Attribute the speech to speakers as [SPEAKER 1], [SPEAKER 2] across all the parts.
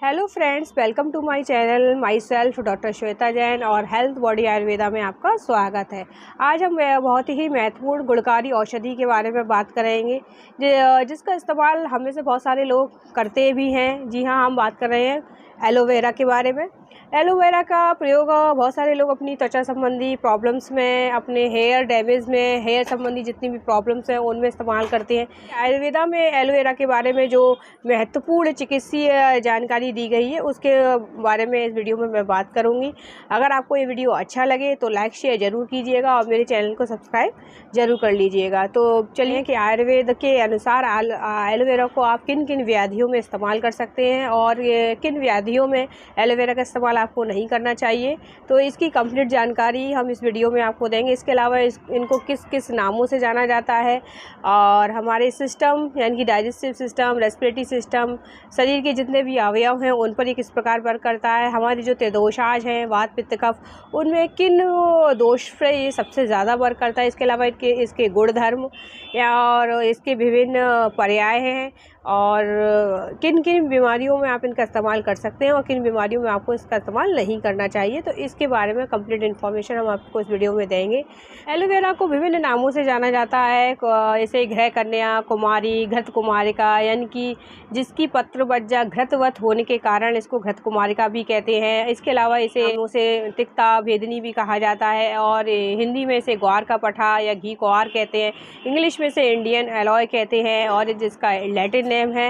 [SPEAKER 1] Hello friends, welcome to my channel. Myself doctor Shweta Jain और health body Ayurveda में आपका स्वागत है। आज हम बहुत ही महत्वपूर्ण गुणकारी औषधि के बारे में बात करेंगे जिसका इस्तेमाल हमें से बहुत सारे लोग करते भी हैं। जी हाँ, हम बात कर रहे हैं एलोवेरा के बारे में। एलोवेरा का प्रयोग बहुत सारे लोग अपनी त्वचा संबंधी प्रॉब्लम्स में, अपने हेयर डैमेज में, हेयर संबंधी जितनी भी प्रॉब्लम्स हैं उनमें इस्तेमाल करते हैं। आयुर्वेदा में एलोवेरा के बारे में जो महत्वपूर्ण चिकित्सीय जानकारी दी गई है उसके बारे में इस वीडियो में मैं बात करूंगी। अगर आपको ये वीडियो अच्छा लगे तो लाइक शेयर ज़रूर कीजिएगा और मेरे चैनल को सब्सक्राइब ज़रूर कर लीजिएगा। तो चलिए कि आयुर्वेद के अनुसार एलोवेरा को आप किन किन व्याधियों में इस्तेमाल कर सकते हैं और किन व्याधियों में एलोवेरा का इस्तेमाल आपको नहीं करना चाहिए, तो इसकी कंप्लीट जानकारी हम इस वीडियो में आपको देंगे। इसके अलावा इनको किस किस नामों से जाना जाता है और हमारे सिस्टम यानी कि डाइजेस्टिव सिस्टम, रेस्पिरेटरी सिस्टम, शरीर के जितने भी अवयव हैं उन पर ये किस प्रकार वर्क करता है, हमारी जो त्रिदोषाज हैं वात पित्त कफ, उनमें किन दोष पर ये सबसे ज़्यादा वर्क करता है। इसके अलावा इसके गुणधर्म और इसके विभिन्न पर्याय हैं और किन किन बीमारियों में आप इनका इस्तेमाल कर सकते हैं और किन बीमारियों में आपको इसका इस्तेमाल नहीं करना चाहिए, तो इसके बारे में कंप्लीट इन्फॉर्मेशन हम आपको इस वीडियो में देंगे। एलोवेरा को विभिन्न नामों से जाना जाता है, जैसे घृ कन्या, कुमारी, घृत कुमारिका, यानी कि जिसकी पत्र बज्जा घृतवत होने के कारण इसको घृत कुमारिका भी कहते हैं। इसके अलावा इसे तिक्ता भेदनी भी कहा जाता है और हिंदी में इसे ग्वार का पठा या घी कुआर कहते हैं। इंग्लिश में इसे इंडियन एलॉय कहते हैं और जिसका लैटिन नेम है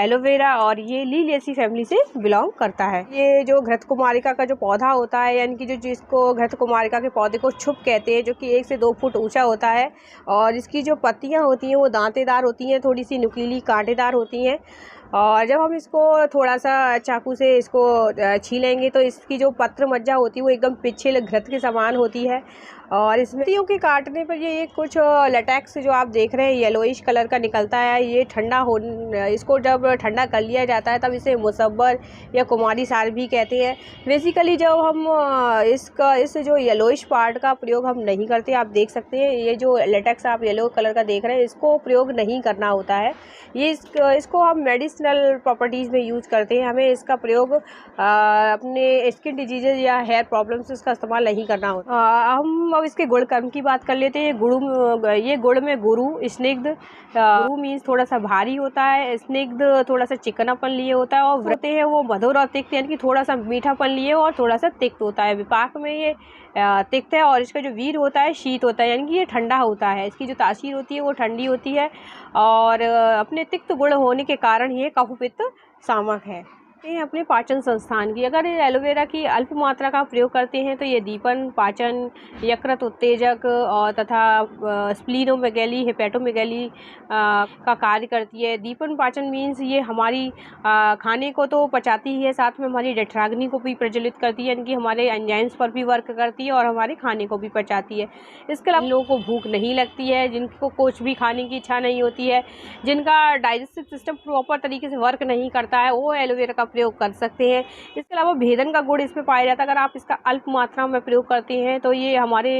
[SPEAKER 1] एलोवेरा और ये लीलिएसी फैमिली से बिलोंग करता है। ये जो घृत कुमारिका का जो पौधा होता है, यानी कि जिसको घृत कुमारिका के पौधे को छुप कहते हैं, जो कि 1 से 2 फुट ऊंचा होता है और इसकी जो पत्तियां होती हैं वो दांतेदार होती हैं, थोड़ी सी नुकीली कांटेदार होती हैं। और जब हम इसको थोड़ा सा चाकू से इसको छीलेंगे तो इसकी जो पत्र मज्जा होती है वो एकदम पिछले घृत के समान होती है और इसमें पत्तियों के काटने पर ये कुछ लैटेक्स जो आप देख रहे हैं येलोइश कलर का निकलता है। ये इसको जब ठंडा कर लिया जाता है तब इसे मुसब्बर या कुमारी सार भी कहते हैं। बेसिकली जब हम इस जो येलोइश पार्ट का प्रयोग हम नहीं करते, आप देख सकते हैं ये जो लेटेक्स आप येलो कलर का देख रहे हैं इसको प्रयोग नहीं करना होता है। ये इसको हम मेडिसिनल प्रॉपर्टीज़ में यूज़ करते हैं। हमें इसका प्रयोग अपने स्किन डिजीज़ या हेयर प्रॉब्लम्स इसका इस्तेमाल नहीं करना होता। हम अब इसके गुण कर्म की बात कर लेते हैं। ये गुण में गुरु, स्निग्ध, गुरु मीन्स थोड़ा सा भारी होता है, स्निग्ध थोड़ा सा चिकनापन लिए होता है और व्रते हैं वो मधुर और तिक्त, यानी कि थोड़ा सा मीठापन लिए और थोड़ा सा तिक्त होता है। विपाक में ये तिक्त है और इसका जो वीर होता है शीत होता है, यानी कि ये ठंडा होता है। इसकी जो तासीर होती है वो ठंडी होती है और अपने तिक्त गुण होने के कारण ये कफ पित्त सामक है। अपने पाचन संस्थान की अगर एलोवेरा की अल्प मात्रा का प्रयोग करते हैं तो ये दीपन, पाचन, यकृत उत्तेजक और तथा स्प्लीनोमेगैली, हेपेटोमेगैली का कार्य करती है। दीपन पाचन मीन्स ये हमारी खाने को तो पचाती ही है, साथ में हमारी जठराग्नि को भी प्रज्वलित करती है, यानी कि हमारे एंजाइम्स पर भी वर्क करती है और हमारे खाने को भी पचाती है। इसके अलावा लोगों को भूख नहीं लगती है, जिनको कुछ भी खाने की इच्छा नहीं होती है, जिनका डाइजेस्टिव सिस्टम प्रॉपर तरीके से वर्क नहीं करता है, वो एलोवेरा का प्रयोग कर सकते हैं। इसके अलावा भेदन का गुण इसमें पाया जाता है। अगर आप इसका अल्प मात्रा में प्रयोग करते हैं तो ये हमारे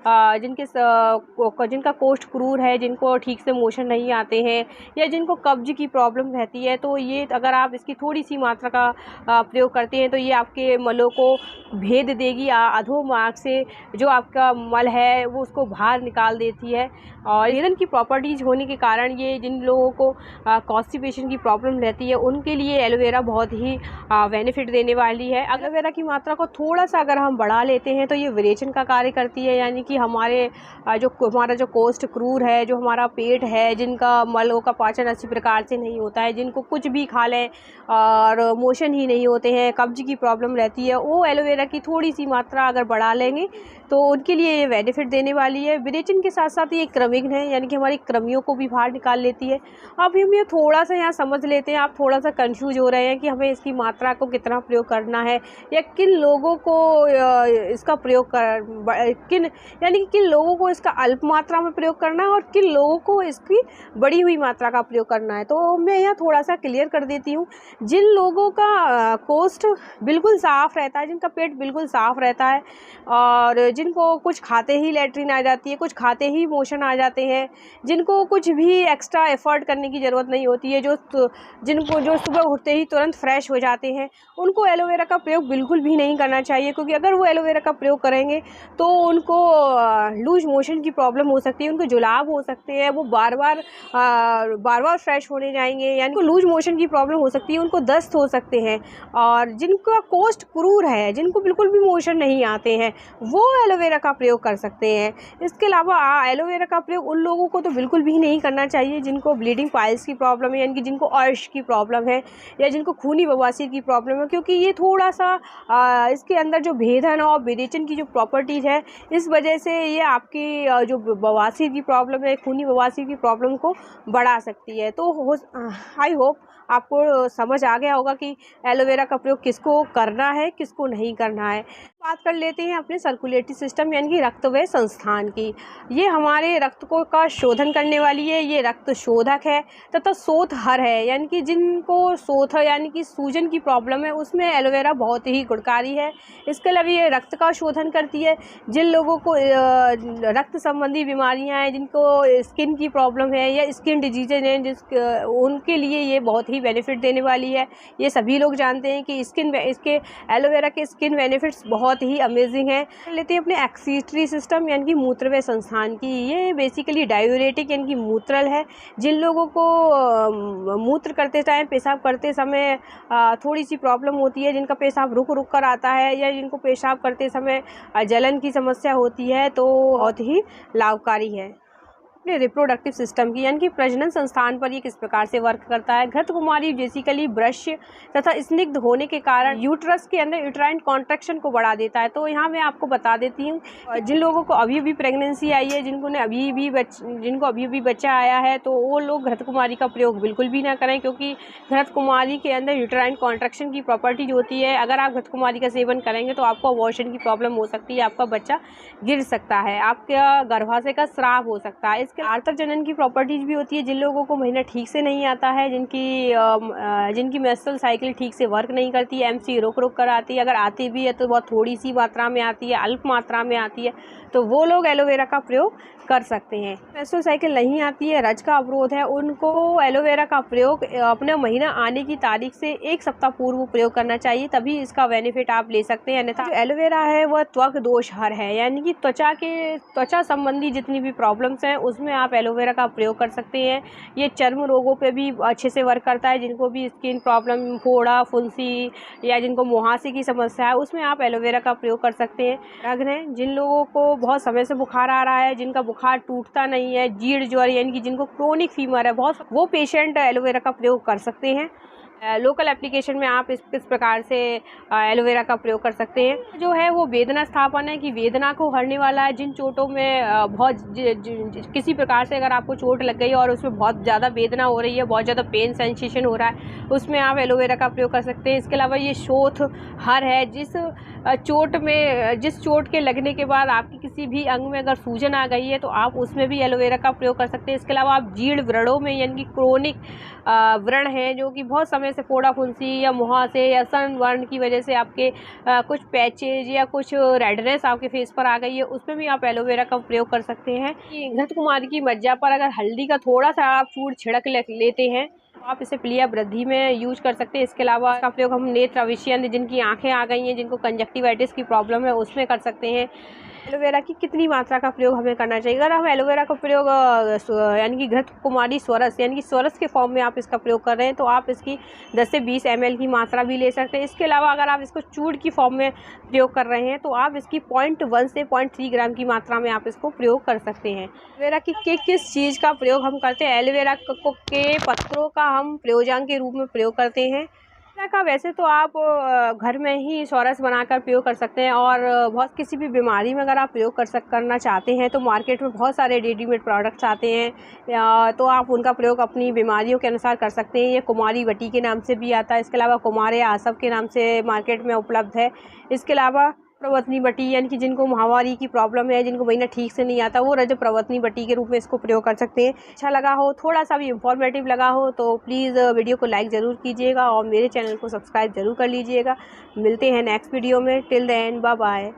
[SPEAKER 1] जिनका कोष्ठ क्रूर है, जिनको ठीक से मोशन नहीं आते हैं या जिनको कब्ज की प्रॉब्लम रहती है, तो ये अगर आप इसकी थोड़ी सी मात्रा का प्रयोग करते हैं तो ये आपके मलों को भेद देगी। अधोमार्ग से जो आपका मल है वो उसको बाहर निकाल देती है और भेदन की प्रॉपर्टीज होने के कारण ये जिन लोगों को कॉन्स्टिपेशन की प्रॉब्लम रहती है उनके लिए एलोवेरा बहुत ही बेनिफिट देने वाली है। एलोवेरा की मात्रा को थोड़ा सा अगर हम बढ़ा लेते हैं तो ये विरेचन का कार्य करती है, यानी कि हमारा जो कोष्ठ क्रूर है, जो हमारा पेट है, जिनका मलों का पाचन अच्छी प्रकार से नहीं होता है, जिनको कुछ भी खा लें और मोशन ही नहीं होते हैं, कब्ज की प्रॉब्लम रहती है, वो एलोवेरा की थोड़ी सी मात्रा अगर बढ़ा लेंगे तो उनके लिए ये बेनिफिट देने वाली है। विरेचन के साथ साथ ये क्रमिक है, यानी कि हमारी कृमियों को भी बाहर निकाल लेती है। अब हम ये थोड़ा सा यहाँ समझ लेते हैं, आप थोड़ा सा कंफ्यूज हो रहे हैं कि हमें इसकी मात्रा को कितना प्रयोग करना है या किन लोगों को इसका प्रयोग यानी कि किन लोगों को इसका अल्प मात्रा में प्रयोग करना है और किन लोगों को इसकी बढ़ी हुई मात्रा का प्रयोग करना है। तो मैं यहाँ थोड़ा सा क्लियर कर देती हूँ। जिन लोगों का कोष्ठ बिल्कुल साफ़ रहता है, जिनका पेट बिल्कुल साफ़ रहता है और जिनको कुछ खाते ही लैट्रिन आ जाती है, कुछ खाते ही मोशन आ जाते हैं, जिनको कुछ भी एक्स्ट्रा एफर्ट करने की ज़रूरत नहीं होती है, जिनको जो सुबह उठते ही तुरंत फ्रेश हो जाते हैं, उनको एलोवेरा का प्रयोग बिल्कुल भी नहीं करना चाहिए। क्योंकि अगर वो एलोवेरा का प्रयोग करेंगे तो उनको लूज मोशन की प्रॉब्लम हो सकती है, उनको जुलाब हो सकते हैं, वो बार बार फ्रेश होने जाएंगे, यानी लूज मोशन की प्रॉब्लम हो सकती है, उनको दस्त हो सकते हैं। और जिनका कोष्ठ क्रूर है, जिनको बिल्कुल भी मोशन नहीं आते हैं, वो एलोवेरा का प्रयोग कर सकते हैं। इसके अलावा एलोवेरा का प्रयोग उन लोगों को तो बिल्कुल भी नहीं करना चाहिए जिनको ब्लीडिंग पाइल्स की प्रॉब्लम है, यानी कि जिनको अर्श की प्रॉब्लम है, या जिनको खूनी बवासीर की प्रॉब्लम है। क्योंकि ये थोड़ा सा इसके अंदर जो भेदन और विरेचन की जो प्रॉपर्टीज़ है, इस वजह से ये आपकी जो बवासीर की प्रॉब्लम है, खूनी बवासीर की प्रॉब्लम को बढ़ा सकती है। तो आई होप आपको समझ आ गया होगा कि एलोवेरा का प्रयोग किसको करना है, किसको नहीं करना है। बात कर लेते हैं अपने सर्कुलेटरी सिस्टम यानी कि रक्तवाह संस्थान की। ये हमारे रक्त को का शोधन करने वाली है, ये रक्त शोधक है तथा शोथहर है, यानी कि जिनको शोथ यानी कि सूजन की प्रॉब्लम है, उसमें एलोवेरा बहुत ही गुणकारी है। इसके अलावा ये रक्त का शोधन करती है। जिन लोगों को रक्त संबंधी बीमारियां हैं, जिनको स्किन की प्रॉब्लम है या स्किन डिजीजेज हैं, उनके लिए ये बहुत ही बेनिफिट देने वाली है। ये सभी लोग जानते हैं कि इसके एलोवेरा के स्किन बेनिफिट्स बहुत ही अमेजिंग है। लेते हैं अपने एक्सीटरी सिस्टम यानी कि मूत्रवाह संस्थान की। ये बेसिकली डायूरेटिक यानी कि मूत्रल है। जिन लोगों को मूत्र करते टाइम, पेशाब करते समय थोड़ी सी प्रॉब्लम होती है, जिनका पेशाब रुक रुक कर आता है, या जिनको पेशाब करते समय जलन की समस्या होती है, तो बहुत ही लाभकारी है। अपने रिप्रोडक्टिव सिस्टम की यानी कि प्रजनन संस्थान पर ये किस प्रकार से वर्क करता है। घृत कुमारी बेसिकली ब्रश तथा स्निग्ध होने के कारण यूट्रस के अंदर यूट्राइन कॉन्ट्रैक्शन को बढ़ा देता है। तो यहाँ मैं आपको बता देती हूँ, जिन लोगों को अभी भी प्रेगनेंसी आई है, जिनको अभी भी बच्चा आया है, तो वो लोग घृत कुमारी का प्रयोग बिल्कुल भी ना करें। क्योंकि घृत कुमारी के अंदर यूट्राइन कॉन्ट्रैक्शन की प्रॉपर्टी होती है। अगर आप घृत कुमारी का सेवन करेंगे तो आपको अबॉर्शन की प्रॉब्लम हो सकती है, आपका बच्चा गिर सकता है, आपका गर्भाशय का स्राव हो सकता है। आर्तक जनन की प्रॉपर्टीज भी होती है। जिन लोगों को महीना ठीक से नहीं आता है, जिनकी मेंस्ट्रुअल साइकिल ठीक से वर्क नहीं करती है, एमसी रुक रुक कर आती है, अगर आती भी है तो बहुत थोड़ी सी मात्रा में आती है, अल्प मात्रा में आती है, तो वो लोग एलोवेरा का प्रयोग कर सकते हैं। मेंस्ट्रुअल साइकिल नहीं आती है, रज का अवरोध है, उनको एलोवेरा का प्रयोग अपना महीना आने की तारीख से 1 सप्ताह पूर्व प्रयोग करना चाहिए, तभी इसका बेनिफिट आप ले सकते हैं। अन्यथा जो एलोवेरा है वह त्वक दोष हर है, यानी कि त्वचा संबंधी जितनी भी प्रॉब्लम्स हैं उसमें आप एलोवेरा का प्रयोग कर सकते हैं। ये चर्म रोगों पे भी अच्छे से वर्क करता है। जिनको भी स्किन प्रॉब्लम, फोड़ा, फुंसी या जिनको मुहासे की समस्या है, उसमें आप एलोवेरा का प्रयोग कर सकते हैं। रग्न है, जिन लोगों को बहुत समय से बुखार आ रहा है, जिनका बुखार टूटता नहीं है, जीर्ण ज्वर यानी कि जिनको क्रोनिक फीवर है बहुत, वो पेशेंट एलोवेरा का प्रयोग कर सकते हैं। लोकल एप्लीकेशन में आप किस प्रकार से एलोवेरा का प्रयोग कर सकते हैं। जो है वो वेदना स्थापन है कि वेदना को हरने वाला है। जिन चोटों में किसी प्रकार से अगर आपको चोट लग गई और उसमें बहुत ज़्यादा वेदना हो रही है, बहुत ज़्यादा पेन सेंसेशन हो रहा है, उसमें आप एलोवेरा का प्रयोग कर सकते हैं। इसके अलावा ये शोथ हर है, जिस चोट के लगने के बाद आपकी किसी भी अंग में अगर सूजन आ गई है तो आप उसमें भी एलोवेरा का प्रयोग कर सकते हैं। इसके अलावा आप जीर्ण व्रणों में यानी कि क्रोनिक व्रण हैं, जो कि बहुत समय से फोड़ा, फुंसी या मुहासे या सनबर्न की वजह से आपके कुछ पैचेज या कुछ रेडनेस आपके फेस पर आ गई है, उसमें भी आप एलोवेरा का प्रयोग कर सकते हैं। घृत कुमारी की मज्जा पर अगर हल्दी का थोड़ा सा आप चूर्ण छिड़क लेते हैं, आप इसे प्लिया वृद्धि में यूज कर सकते हैं। इसके अलावा इसका प्रयोग हम नेत्र अविष्यन, जिनकी आंखें आ गई हैं, जिनको कंजक्टिवाइटिस की प्रॉब्लम है, उसमें कर सकते हैं। एलोवेरा की कितनी मात्रा का प्रयोग हमें करना चाहिए। अगर हम एलोवेरा का प्रयोग यानी कि घृत कुमारी स्वरस यानी कि स्वरस के फॉर्म में आप इसका प्रयोग कर रहे हैं, तो आप इसकी 10 से 20 ml की मात्रा भी ले सकते हैं। इसके अलावा अगर आप इसको चूर्ण की फॉर्म में प्रयोग कर रहे हैं, तो आप इसकी 0.1 से 0.3 ग्राम की मात्रा में आप इसको प्रयोग कर सकते हैं। एलोवेरा की किस चीज़ का प्रयोग हम करते हैं। एलोवेरा के पत्तों का हम प्रयोजांग के रूप में प्रयोग करते हैं। का वैसे तो आप घर में ही स्वारस बनाकर प्रयोग कर सकते हैं, और बहुत किसी भी बीमारी में अगर आप प्रयोग करना चाहते हैं तो मार्केट में बहुत सारे रेडीमेड प्रोडक्ट्स आते हैं, तो आप उनका प्रयोग अपनी बीमारियों के अनुसार कर सकते हैं। ये कुमारी वटी के नाम से भी आता है। इसके अलावा कुमार या आसव के नाम से मार्केट में उपलब्ध है। इसके अलावा प्रवतनी बटी यानी कि जिनको महावारी की प्रॉब्लम है, जिनको महीना ठीक से नहीं आता, वो रज प्रवतनी बटी के रूप में इसको प्रयोग कर सकते हैं। अच्छा लगा हो, थोड़ा सा भी इंफॉर्मेटिव लगा हो, तो प्लीज़ वीडियो को लाइक ज़रूर कीजिएगा और मेरे चैनल को सब्सक्राइब ज़रूर कर लीजिएगा। मिलते हैं नेक्स्ट वीडियो में। Till then bye bye.